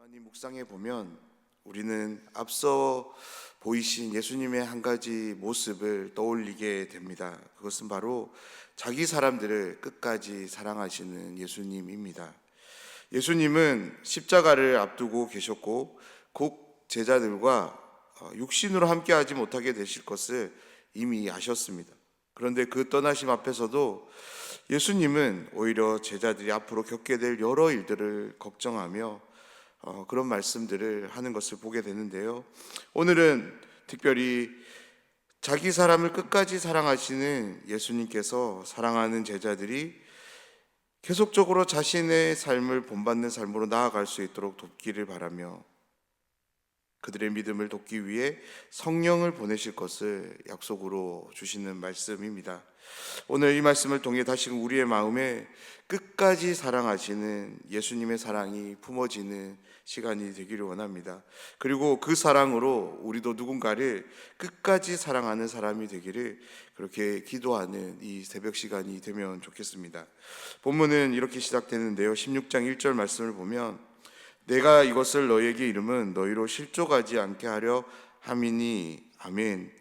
가만히 묵상해 보면 우리는 앞서 보이신 예수님의 한 가지 모습을 떠올리게 됩니다. 그것은 바로 자기 사람들을 끝까지 사랑하시는 예수님입니다. 예수님은 십자가를 앞두고 계셨고 곧 제자들과 육신으로 함께하지 못하게 되실 것을 이미 아셨습니다. 그런데 그 떠나심 앞에서도 예수님은 오히려 제자들이 앞으로 겪게 될 여러 일들을 걱정하며 그런 말씀들을 하는 것을 보게 되는데요. 오늘은 특별히 자기 사람을 끝까지 사랑하시는 예수님께서 사랑하는 제자들이 계속적으로 자신의 삶을 본받는 삶으로 나아갈 수 있도록 돕기를 바라며 그들의 믿음을 돕기 위해 성령을 보내실 것을 약속으로 주시는 말씀입니다. 오늘 이 말씀을 통해 다시금 우리의 마음에 끝까지 사랑하시는 예수님의 사랑이 품어지는 시간이 되기를 원합니다. 그리고 그 사랑으로 우리도 누군가를 끝까지 사랑하는 사람이 되기를 그렇게 기도하는 이 새벽 시간이 되면 좋겠습니다. 본문은 이렇게 시작되는데요. 16장 1절 말씀을 보면 내가 이것을 너희에게 이름은 너희로 실족하지 않게 하려 함이니 아멘.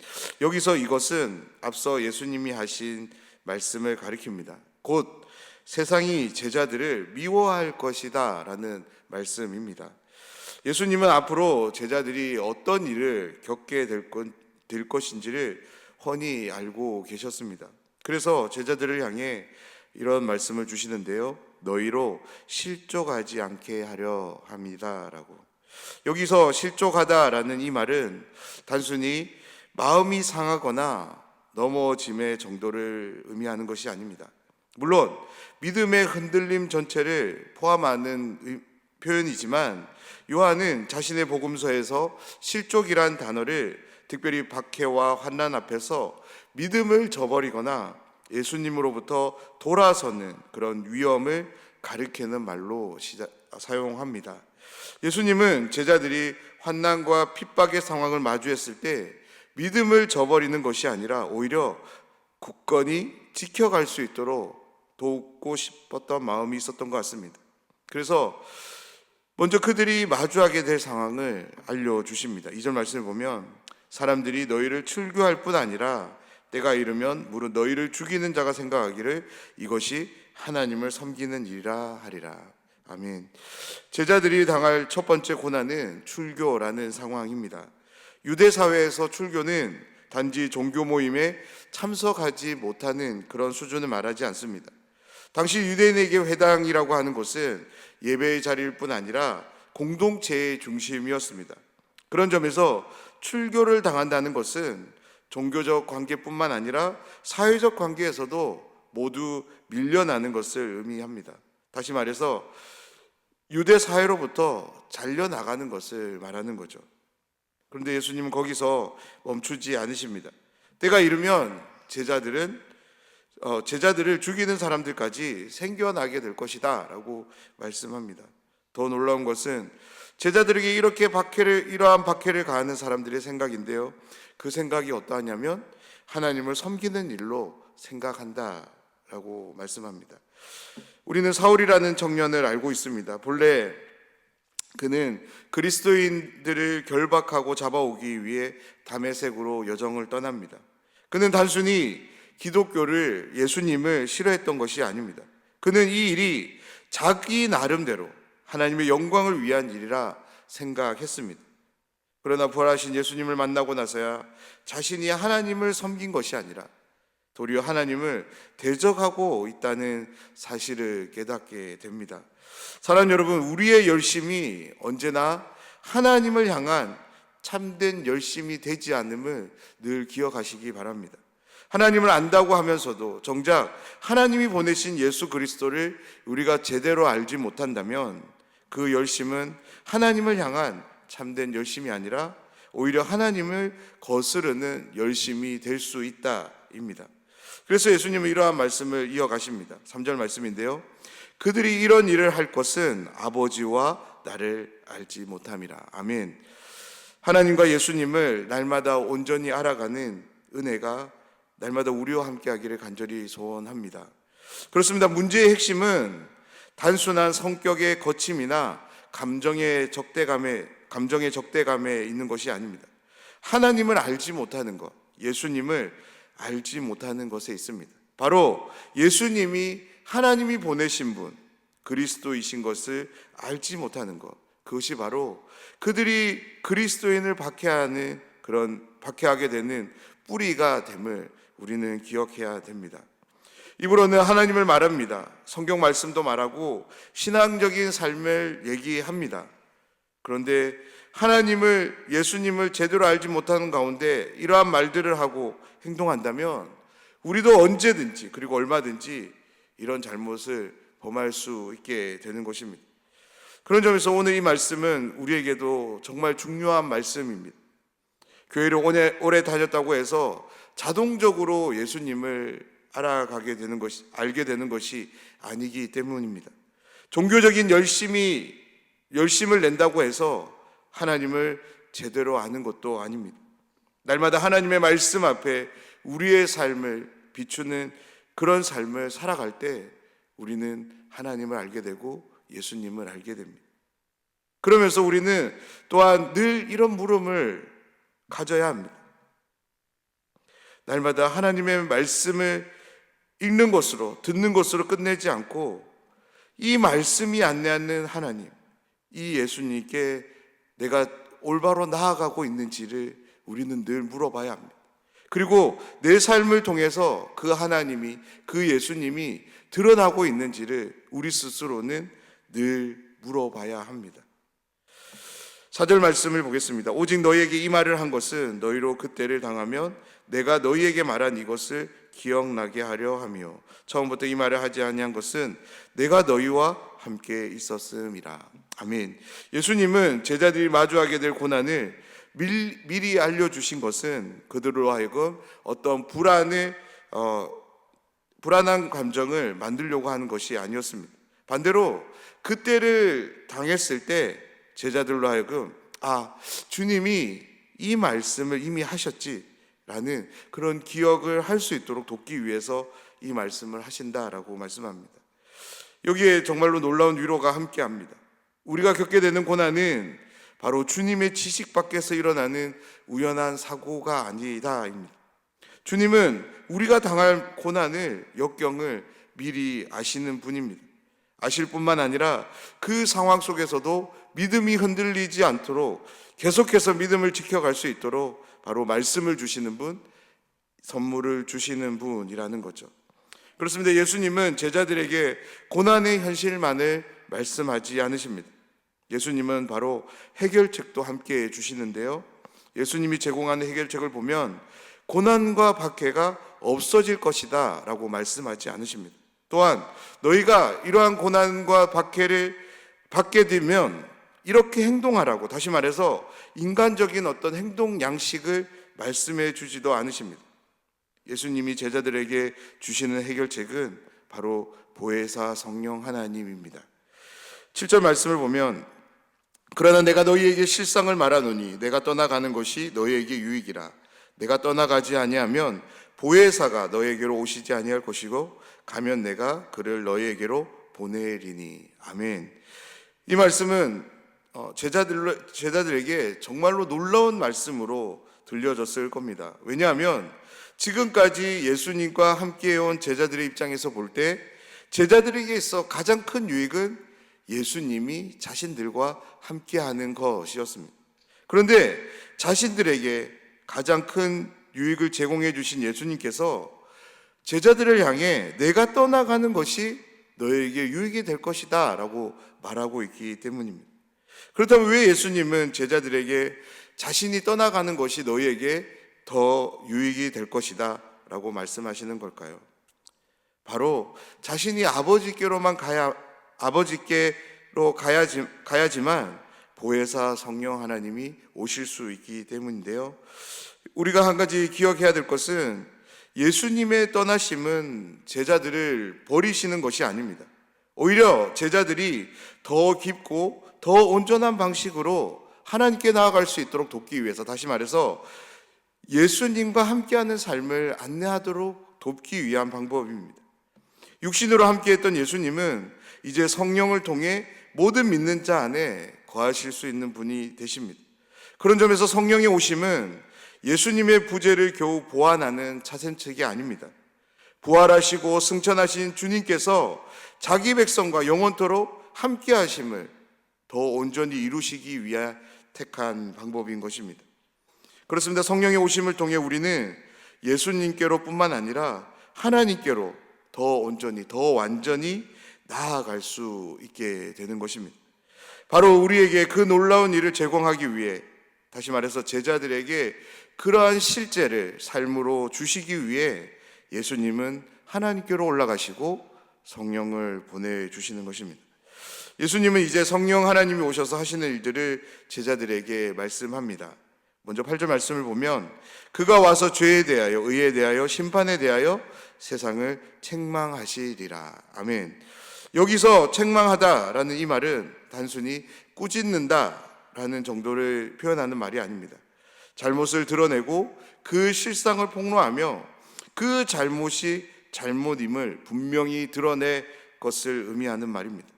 여기서 이것은 앞서 예수님이 하신 말씀을 가리킵니다. 곧 세상이 제자들을 미워할 것이다 라는 말씀입니다. 예수님은 앞으로 제자들이 어떤 일을 겪게 될 것인지를 훤히 알고 계셨습니다. 그래서 제자들을 향해 이런 말씀을 주시는데요. 너희로 실족하지 않게 하려 합니다라고. 여기서 실족하다라는 이 말은 단순히 마음이 상하거나 넘어짐의 정도를 의미하는 것이 아닙니다. 물론 믿음의 흔들림 전체를 포함하는 표현이지만 요한은 자신의 복음서에서 실족이란 단어를 특별히 박해와 환난 앞에서 믿음을 저버리거나 예수님으로부터 돌아서는 그런 위험을 가리키는 말로 사용합니다. 예수님은 제자들이 환난과 핍박의 상황을 마주했을 때 믿음을 저버리는 것이 아니라 오히려 굳건히 지켜갈 수 있도록 돕고 싶었던 마음이 있었던 것 같습니다. 그래서 먼저 그들이 마주하게 될 상황을 알려주십니다. 2절 말씀을 보면 사람들이 너희를 출교할 뿐 아니라 때가 이르면 무릇 너희를 죽이는 자가 생각하기를 이것이 하나님을 섬기는 일이라 하리라. 아멘. 제자들이 당할 첫 번째 고난은 출교라는 상황입니다. 유대 사회에서 출교는 단지 종교 모임에 참석하지 못하는 그런 수준을 말하지 않습니다. 당시 유대인에게 회당이라고 하는 곳은 예배의 자리일 뿐 아니라 공동체의 중심이었습니다. 그런 점에서 출교를 당한다는 것은 종교적 관계뿐만 아니라 사회적 관계에서도 모두 밀려나는 것을 의미합니다. 다시 말해서 유대 사회로부터 잘려나가는 것을 말하는 거죠. 그런데 예수님은 거기서 멈추지 않으십니다. 때가 이르면 제자들을 죽이는 사람들까지 생겨나게 될 것이다 라고 말씀합니다. 더 놀라운 것은 제자들에게 이러한 박해를 가하는 사람들의 생각인데요. 그 생각이 어떠하냐면 하나님을 섬기는 일로 생각한다라고 말씀합니다. 우리는 사울이라는 청년을 알고 있습니다. 본래 그는 그리스도인들을 결박하고 잡아오기 위해 다메섹으로 여정을 떠납니다. 그는 단순히 기독교를, 예수님을 싫어했던 것이 아닙니다. 그는 이 일이 자기 나름대로 하나님의 영광을 위한 일이라 생각했습니다. 그러나 부활하신 예수님을 만나고 나서야 자신이 하나님을 섬긴 것이 아니라 도리어 하나님을 대적하고 있다는 사실을 깨닫게 됩니다. 사랑하는 여러분, 우리의 열심이 언제나 하나님을 향한 참된 열심이 되지 않음을 늘 기억하시기 바랍니다. 하나님을 안다고 하면서도 정작 하나님이 보내신 예수 그리스도를 우리가 제대로 알지 못한다면 그 열심은 하나님을 향한 참된 열심이 아니라 오히려 하나님을 거스르는 열심이 될 수 있다입니다. 그래서 예수님은 이러한 말씀을 이어가십니다. 3절 말씀인데요. 그들이 이런 일을 할 것은 아버지와 나를 알지 못함이라. 아멘. 하나님과 예수님을 날마다 온전히 알아가는 은혜가 날마다 우리와 함께 하기를 간절히 소원합니다. 그렇습니다. 문제의 핵심은 단순한 성격의 거침이나 감정의 적대감에 있는 것이 아닙니다. 하나님을 알지 못하는 것, 예수님을 알지 못하는 것에 있습니다. 바로 예수님이 하나님이 보내신 분, 그리스도이신 것을 알지 못하는 것, 그것이 바로 그들이 그리스도인을 박해하게 되는 뿌리가 됨을 우리는 기억해야 됩니다. 입으로는 하나님을 말합니다. 성경 말씀도 말하고 신앙적인 삶을 얘기합니다. 그런데 예수님을 제대로 알지 못하는 가운데 이러한 말들을 하고 행동한다면 우리도 언제든지 그리고 얼마든지 이런 잘못을 범할 수 있게 되는 것입니다. 그런 점에서 오늘 이 말씀은 우리에게도 정말 중요한 말씀입니다. 교회를 오래 다녔다고 해서 자동적으로 예수님을 알게 되는 것이 아니기 때문입니다. 종교적인 열심을 낸다고 해서 하나님을 제대로 아는 것도 아닙니다. 날마다 하나님의 말씀 앞에 우리의 삶을 비추는 그런 삶을 살아갈 때 우리는 하나님을 알게 되고 예수님을 알게 됩니다. 그러면서 우리는 또한 늘 이런 물음을 가져야 합니다. 날마다 하나님의 말씀을 읽는 것으로, 듣는 것으로 끝내지 않고 이 말씀이 안내하는 하나님, 이 예수님께 내가 올바로 나아가고 있는지를 우리는 늘 물어봐야 합니다. 그리고 내 삶을 통해서 그 하나님이, 그 예수님이 드러나고 있는지를 우리 스스로는 늘 물어봐야 합니다. 4절 말씀을 보겠습니다. 오직 너희에게 이 말을 한 것은 너희로 그때를 당하면 내가 너희에게 말한 이것을 기억나게 하려 하며 처음부터 이 말을 하지 아니한 것은 내가 너희와 함께 있었음이라. 아멘. 예수님은 제자들이 마주하게 될 고난을 미리 알려주신 것은 그들로 하여금 어떤 불안한 감정을 만들려고 하는 것이 아니었습니다. 반대로 그때를 당했을 때 제자들로 하여금 주님이 이 말씀을 이미 하셨지라는 그런 기억을 할 수 있도록 돕기 위해서 이 말씀을 하신다라고 말씀합니다. 여기에 정말로 놀라운 위로가 함께합니다. 우리가 겪게 되는 고난은 바로 주님의 지식 밖에서 일어나는 우연한 사고가 아니다입니다. 주님은 우리가 당할 고난을, 역경을 미리 아시는 분입니다. 아실 뿐만 아니라 그 상황 속에서도 믿음이 흔들리지 않도록 계속해서 믿음을 지켜갈 수 있도록 바로 말씀을 주시는 분, 선물을 주시는 분이라는 거죠. 그렇습니다. 예수님은 제자들에게 고난의 현실만을 말씀하지 않으십니다. 예수님은 바로 해결책도 함께 주시는데요, 예수님이 제공하는 해결책을 보면 고난과 박해가 없어질 것이다 라고 말씀하지 않으십니다. 또한 너희가 이러한 고난과 박해를 받게 되면 이렇게 행동하라고, 다시 말해서 인간적인 어떤 행동 양식을 말씀해 주지도 않으십니다. 예수님이 제자들에게 주시는 해결책은 바로 보혜사 성령 하나님입니다. 7절 말씀을 보면 그러나 내가 너희에게 실상을 말하노니 내가 떠나가는 것이 너희에게 유익이라. 내가 떠나가지 아니하면 보혜사가 너희에게로 오시지 아니할 것이고 가면 내가 그를 너희에게로 보내리니. 아멘. 이 말씀은 제자들에게 정말로 놀라운 말씀으로 들려졌을 겁니다. 왜냐하면 지금까지 예수님과 함께해온 제자들의 입장에서 볼 때 제자들에게 있어 가장 큰 유익은 예수님이 자신들과 함께하는 것이었습니다. 그런데 자신들에게 가장 큰 유익을 제공해 주신 예수님께서 제자들을 향해 내가 떠나가는 것이 너에게 유익이 될 것이다 라고 말하고 있기 때문입니다. 그렇다면 왜 예수님은 제자들에게 자신이 떠나가는 것이 너희에게 더 유익이 될 것이다 라고 말씀하시는 걸까요? 바로 자신이 아버지께로 가야지만 보혜사 성령 하나님이 오실 수 있기 때문인데요, 우리가 한 가지 기억해야 될 것은 예수님의 떠나심은 제자들을 버리시는 것이 아닙니다. 오히려 제자들이 더 깊고 더 온전한 방식으로 하나님께 나아갈 수 있도록 돕기 위해서, 다시 말해서 예수님과 함께하는 삶을 안내하도록 돕기 위한 방법입니다. 육신으로 함께했던 예수님은 이제 성령을 통해 모든 믿는 자 안에 거하실 수 있는 분이 되십니다. 그런 점에서 성령의 오심은 예수님의 부재를 겨우 보완하는 차선책이 아닙니다. 부활하시고 승천하신 주님께서 자기 백성과 영원토록 함께 하심을 더 온전히 이루시기 위해 택한 방법인 것입니다. 그렇습니다. 성령의 오심을 통해 우리는 예수님께로 뿐만 아니라 하나님께로 더 온전히, 더 완전히 나아갈 수 있게 되는 것입니다. 바로 우리에게 그 놀라운 일을 제공하기 위해, 다시 말해서 제자들에게 그러한 실제를 삶으로 주시기 위해 예수님은 하나님께로 올라가시고 성령을 보내주시는 것입니다. 예수님은 이제 성령 하나님이 오셔서 하시는 일들을 제자들에게 말씀합니다. 먼저 8절 말씀을 보면 그가 와서 죄에 대하여, 의에 대하여, 심판에 대하여 세상을 책망하시리라. 아멘. 여기서 책망하다라는 이 말은 단순히 꾸짖는다라는 정도를 표현하는 말이 아닙니다. 잘못을 드러내고 그 실상을 폭로하며 그 잘못이 잘못임을 분명히 드러낼 것을 의미하는 말입니다.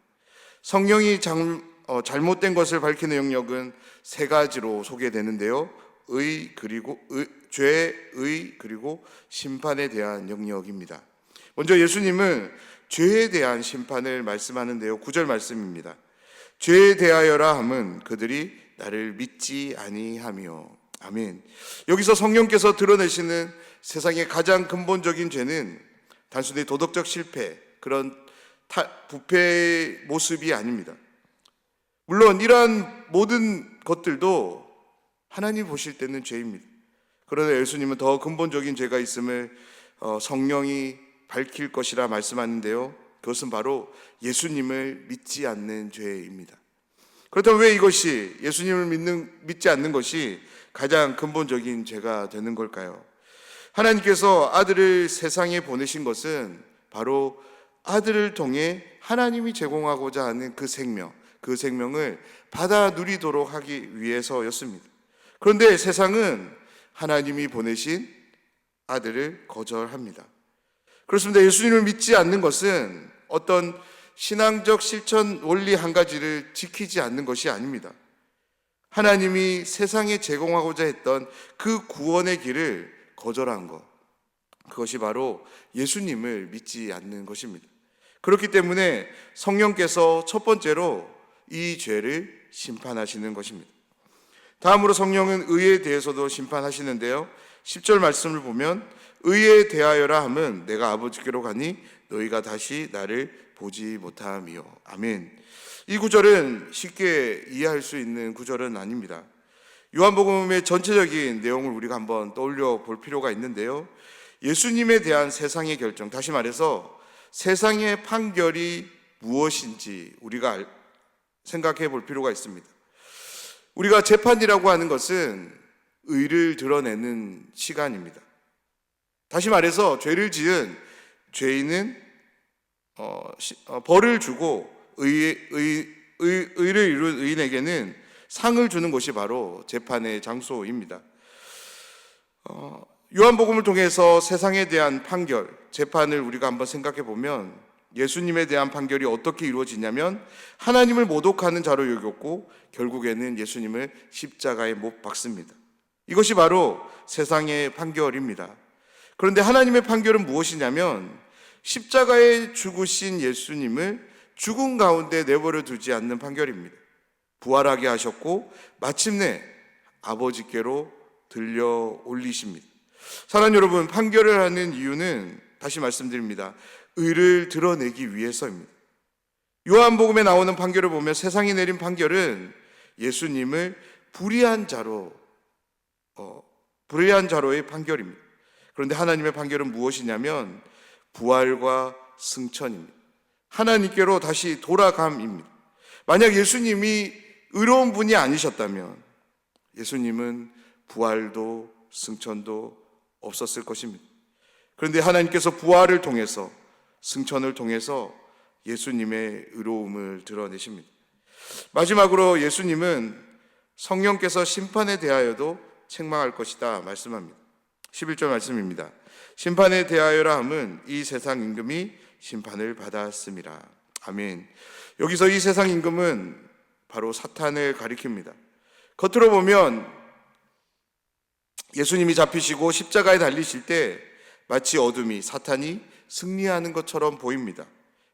성령이 잘못된 것을 밝히는 영역은 세 가지로 소개되는데요. 죄, 의, 그리고 심판에 대한 영역입니다. 먼저 예수님은 죄에 대한 심판을 말씀하는데요. 9절 말씀입니다. 죄에 대하여라 함은 그들이 나를 믿지 아니하며. 아멘. 여기서 성령께서 드러내시는 세상의 가장 근본적인 죄는 단순히 도덕적 실패, 그런 부패의 모습이 아닙니다. 물론 이러한 모든 것들도 하나님 보실 때는 죄입니다. 그러나 예수님은 더 근본적인 죄가 있음을 성령이 밝힐 것이라 말씀하는데요. 그것은 바로 예수님을 믿지 않는 죄입니다. 그렇다면 왜 이것이, 예수님을 믿지 않는 것이 가장 근본적인 죄가 되는 걸까요? 하나님께서 아들을 세상에 보내신 것은 바로 아들을 통해 하나님이 제공하고자 하는 그 생명을 받아 누리도록 하기 위해서였습니다. 그런데 세상은 하나님이 보내신 아들을 거절합니다. 그렇습니다. 예수님을 믿지 않는 것은 어떤 신앙적 실천 원리 한 가지를 지키지 않는 것이 아닙니다. 하나님이 세상에 제공하고자 했던 그 구원의 길을 거절한 것, 그것이 바로 예수님을 믿지 않는 것입니다. 그렇기 때문에 성령께서 첫 번째로 이 죄를 심판하시는 것입니다. 다음으로 성령은 의에 대해서도 심판하시는데요. 10절 말씀을 보면 의에 대하여라 함은 내가 아버지께로 가니 너희가 다시 나를 보지 못함이요. 아멘. 이 구절은 쉽게 이해할 수 있는 구절은 아닙니다. 요한복음의 전체적인 내용을 우리가 한번 떠올려 볼 필요가 있는데요. 예수님에 대한 세상의 결정, 다시 말해서 세상의 판결이 무엇인지 우리가 생각해 볼 필요가 있습니다. 우리가 재판이라고 하는 것은 의를 드러내는 시간입니다. 다시 말해서 죄를 지은 죄인은 벌을 주고 의를 이룬 의인에게는 상을 주는 것이 바로 재판의 장소입니다. 요한복음을 통해서 세상에 대한 판결, 재판을 우리가 한번 생각해 보면 예수님에 대한 판결이 어떻게 이루어지냐면 하나님을 모독하는 자로 여겼고 결국에는 예수님을 십자가에 못 박습니다. 이것이 바로 세상의 판결입니다. 그런데 하나님의 판결은 무엇이냐면 십자가에 죽으신 예수님을 죽음 가운데 내버려 두지 않는 판결입니다. 부활하게 하셨고 마침내 아버지께로 들려 올리십니다. 사랑하는 여러분, 판결을 하는 이유는 다시 말씀드립니다. 의를 드러내기 위해서입니다. 요한복음에 나오는 판결을 보면 세상이 내린 판결은 예수님을 불의한 자로의 판결입니다. 그런데 하나님의 판결은 무엇이냐면 부활과 승천입니다. 하나님께로 다시 돌아감입니다. 만약 예수님이 의로운 분이 아니셨다면 예수님은 부활도 승천도 없었을 것입니다. 그런데 하나님께서 부활을 통해서 승천을 통해서 예수님의 의로움을 드러내십니다. 마지막으로 예수님은 성령께서 심판에 대하여도 책망할 것이다 말씀합니다. 11절 말씀입니다. 심판에 대하여라 함은 이 세상 임금이 심판을 받았음이라. 아멘. 여기서 이 세상 임금은 바로 사탄을 가리킵니다. 겉으로 보면 예수님이 잡히시고 십자가에 달리실 때 마치 어둠이, 사탄이 승리하는 것처럼 보입니다.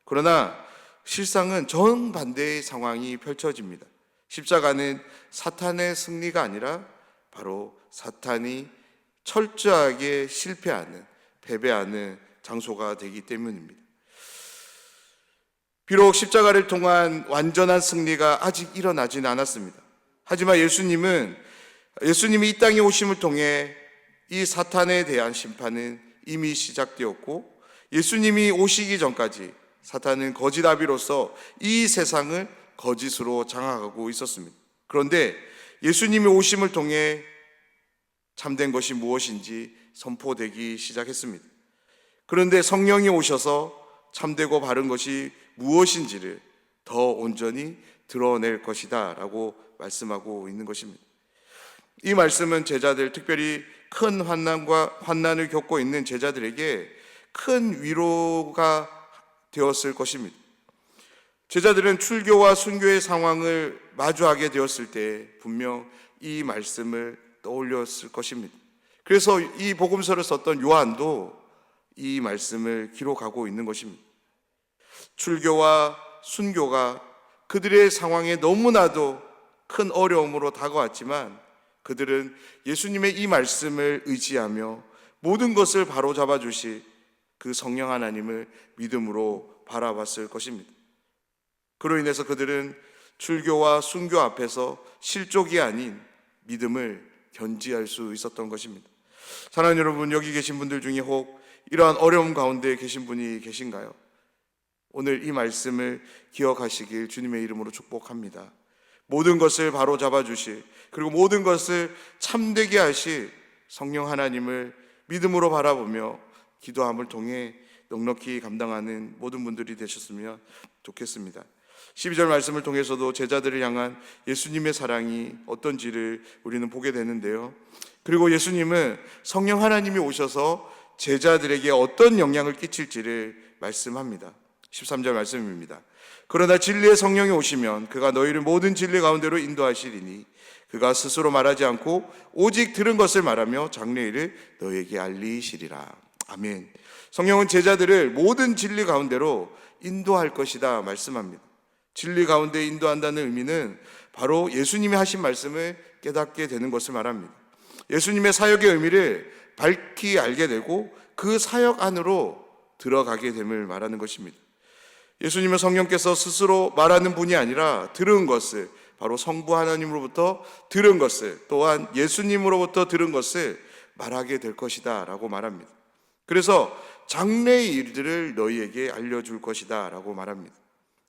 그러나 실상은 정반대의 상황이 펼쳐집니다. 십자가는 사탄의 승리가 아니라 바로 사탄이 철저하게 실패하는, 패배하는 장소가 되기 때문입니다. 비록 십자가를 통한 완전한 승리가 아직 일어나지는 않았습니다. 하지만 예수님이 이 땅에 오심을 통해 이 사탄에 대한 심판은 이미 시작되었고, 예수님이 오시기 전까지 사탄은 거짓 아비로서 이 세상을 거짓으로 장악하고 있었습니다. 그런데 예수님이 오심을 통해 참된 것이 무엇인지 선포되기 시작했습니다. 그런데 성령이 오셔서 참되고 바른 것이 무엇인지를 더 온전히 드러낼 것이다 라고 말씀하고 있는 것입니다. 이 말씀은 제자들, 특별히 큰 환난을 겪고 있는 제자들에게 큰 위로가 되었을 것입니다. 제자들은 출교와 순교의 상황을 마주하게 되었을 때 분명 이 말씀을 떠올렸을 것입니다. 그래서 이 복음서를 썼던 요한도 이 말씀을 기록하고 있는 것입니다. 출교와 순교가 그들의 상황에 너무나도 큰 어려움으로 다가왔지만 그들은 예수님의 이 말씀을 의지하며 모든 것을 바로잡아 주실 그 성령 하나님을 믿음으로 바라봤을 것입니다. 그로 인해서 그들은 출교와 순교 앞에서 실족이 아닌 믿음을 견지할 수 있었던 것입니다. 사랑하는 여러분, 여기 계신 분들 중에 혹 이러한 어려움 가운데 계신 분이 계신가요? 오늘 이 말씀을 기억하시길 주님의 이름으로 축복합니다. 모든 것을 바로잡아 주실, 그리고 모든 것을 참되게 하실 성령 하나님을 믿음으로 바라보며 기도함을 통해 넉넉히 감당하는 모든 분들이 되셨으면 좋겠습니다. 12절 말씀을 통해서도 제자들을 향한 예수님의 사랑이 어떤지를 우리는 보게 되는데요. 그리고 예수님은 성령 하나님이 오셔서 제자들에게 어떤 영향을 끼칠지를 말씀합니다. 13절 말씀입니다. 그러나 진리의 성령이 오시면 그가 너희를 모든 진리 가운데로 인도하시리니 그가 스스로 말하지 않고 오직 들은 것을 말하며 장래일을 너희에게 알리시리라. 아멘. 성령은 제자들을 모든 진리 가운데로 인도할 것이다 말씀합니다. 진리 가운데 인도한다는 의미는 바로 예수님이 하신 말씀을 깨닫게 되는 것을 말합니다. 예수님의 사역의 의미를 밝히 알게 되고 그 사역 안으로 들어가게 됨을 말하는 것입니다. 예수님은 성령께서 스스로 말하는 분이 아니라 들은 것을, 바로 성부 하나님으로부터 들은 것을, 또한 예수님으로부터 들은 것을 말하게 될 것이다 라고 말합니다. 그래서 장래의 일들을 너희에게 알려줄 것이다 라고 말합니다.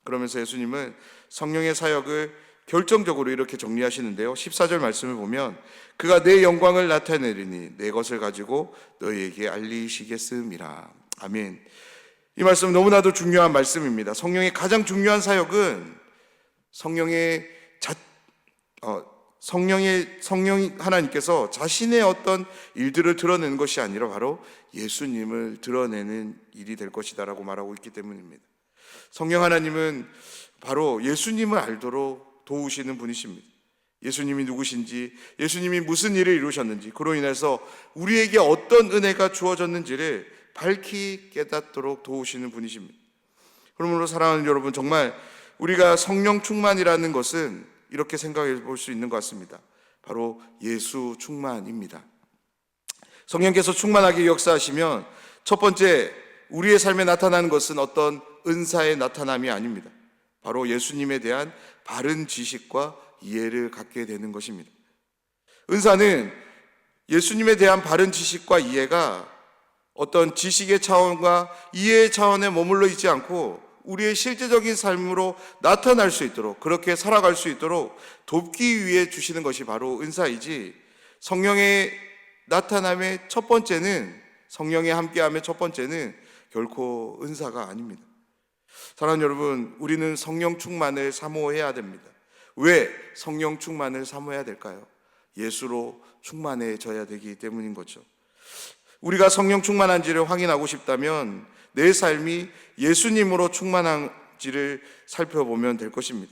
그러면서 예수님은 성령의 사역을 결정적으로 이렇게 정리하시는데요. 14절 말씀을 보면 그가 내 영광을 나타내리니 내 것을 가지고 너희에게 알리시겠음이라. 아멘. 이 말씀은 너무나도 중요한 말씀입니다. 성령의 가장 중요한 사역은 성령 하나님께서 자신의 어떤 일들을 드러내는 것이 아니라 바로 예수님을 드러내는 일이 될 것이다라고 말하고 있기 때문입니다. 성령 하나님은 바로 예수님을 알도록 도우시는 분이십니다. 예수님이 누구신지, 예수님이 무슨 일을 이루셨는지, 그로 인해서 우리에게 어떤 은혜가 주어졌는지를 밝히 깨닫도록 도우시는 분이십니다. 그러므로 사랑하는 여러분, 정말 우리가 성령 충만이라는 것은 이렇게 생각해 볼 수 있는 것 같습니다. 바로 예수 충만입니다. 성령께서 충만하게 역사하시면 첫 번째 우리의 삶에 나타나는 것은 어떤 은사의 나타남이 아닙니다. 바로 예수님에 대한 바른 지식과 이해를 갖게 되는 것입니다. 은사는 예수님에 대한 바른 지식과 이해가 어떤 지식의 차원과 이해의 차원에 머물러 있지 않고 우리의 실제적인 삶으로 나타날 수 있도록, 그렇게 살아갈 수 있도록 돕기 위해 주시는 것이 바로 은사이지, 성령의 나타남의 첫 번째는, 성령의 함께함의 첫 번째는 결코 은사가 아닙니다. 사랑하는 여러분, 우리는 성령 충만을 사모해야 됩니다. 왜 성령 충만을 사모해야 될까요? 예수로 충만해져야 되기 때문인 거죠. 우리가 성령 충만한지를 확인하고 싶다면 내 삶이 예수님으로 충만한 있지를 살펴보면 될 것입니다.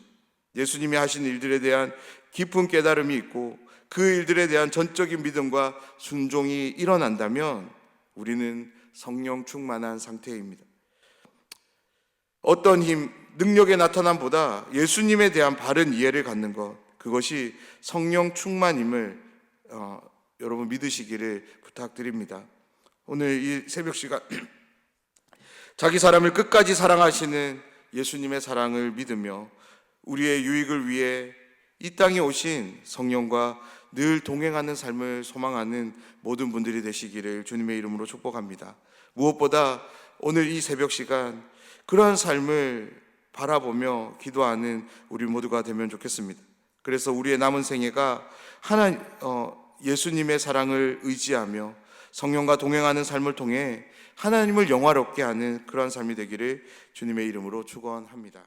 예수님이 하신 일들에 대한 깊은 깨달음이 있고 그 일들에 대한 전적인 믿음과 순종이 일어난다면 우리는 성령 충만한 상태입니다. 어떤 힘, 능력의 나타남보다 예수님에 대한 바른 이해를 갖는 것, 그것이 성령 충만임을 여러분 믿으시기를 부탁드립니다. 오늘 이 새벽 시간 자기 사람을 끝까지 사랑하시는 예수님의 사랑을 믿으며 우리의 유익을 위해 이 땅에 오신 성령과 늘 동행하는 삶을 소망하는 모든 분들이 되시기를 주님의 이름으로 축복합니다. 무엇보다 오늘 이 새벽 시간 그러한 삶을 바라보며 기도하는 우리 모두가 되면 좋겠습니다. 그래서 우리의 남은 생애가 예수님의 사랑을 의지하며 성령과 동행하는 삶을 통해 하나님을 영화롭게 하는 그러한 삶이 되기를 주님의 이름으로 축원합니다.